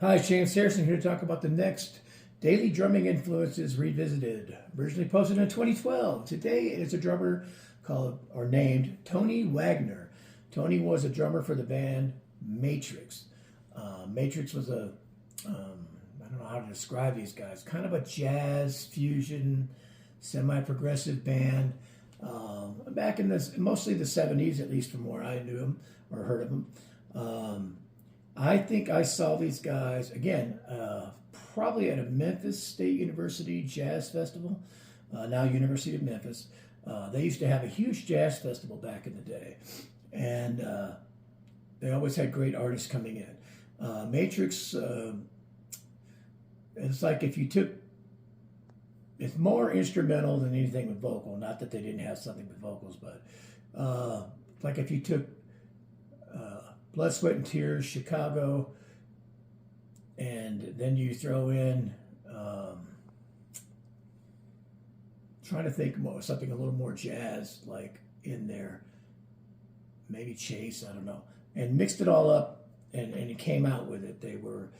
Hi, James Harrison here to talk about the next Daily Drumming Influences Revisited. Originally posted in 2012. Today is a drummer called or named Tony Wagner. Tony was a drummer for the band Matrix. Matrix was I don't know how to describe these guys, kind of a jazz fusion, semi-progressive band. Back in mostly the 70s, at least from where I knew them or heard of them. I think I saw these guys again, probably at a Memphis State University Jazz Festival, now University of Memphis. They used to have a huge jazz festival back in the day, and they always had great artists coming in. Matrix, it's like if you took, it's more instrumental than anything with vocal. Not that they didn't have something with vocals, but like if you took Blood, Sweat, and Tears, Chicago, and then you throw in, trying to think more, something a little more jazz like in there, maybe Chase, I don't know, and mixed it all up and it came out with it. They were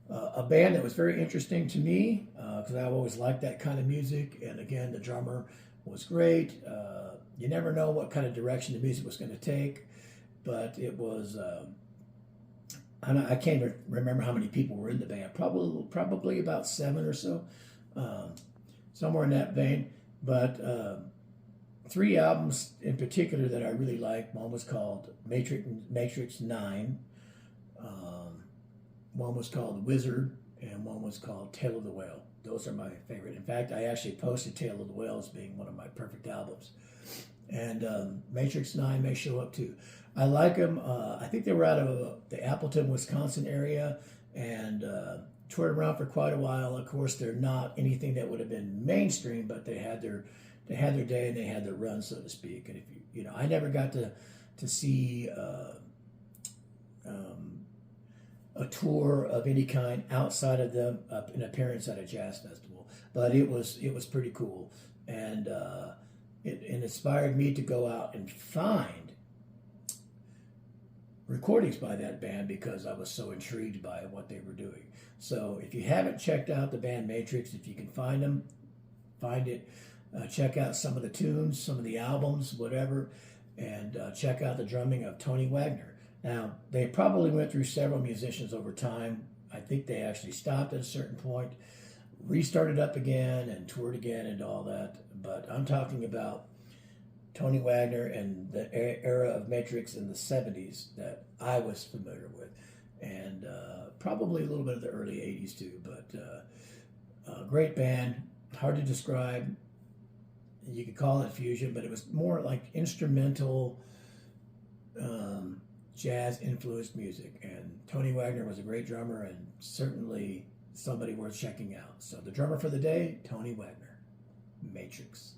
a band that was very interesting to me because I've always liked that kind of music, and again, the drummer was great. You never know what kind of direction the music was going to take. But it was, I can't even remember how many people were in the band. Probably about 7 or so, somewhere in that vein. But 3 albums in particular that I really liked. One was called Matrix 9. One was called Wizard, and one was called Tale of the Whale. Those are my favorite. In fact, I actually posted Tale of the Whale as being one of my perfect albums. And Matrix 9 may show up too. I like them. I think they were out of the Appleton, Wisconsin area, and toured around for quite a while. Of course, they're not anything that would have been mainstream, but they had their day and they had their run, so to speak. And if you know, I never got to see a tour of any kind outside of them, an appearance at a jazz festival, but it was pretty cool, and it inspired me to go out and find recordings by that band because I was so intrigued by what they were doing. So if you haven't checked out the band Matrix, if you can find them, find it. Check out some of the tunes, some of the albums, whatever, and check out the drumming of Tony Wagner. Now, they probably went through several musicians over time. I think they actually stopped at a certain point, restarted up again, and toured again and all that. But I'm talking about Tony Wagner and the era of Matrix in the 70s that I was familiar with, and probably a little bit of the early 80s too, but great band, hard to describe. You could call it fusion, but it was more like instrumental, jazz-influenced music, and Tony Wagner was a great drummer and certainly somebody worth checking out. So the drummer for the day, Tony Wagner, Matrix.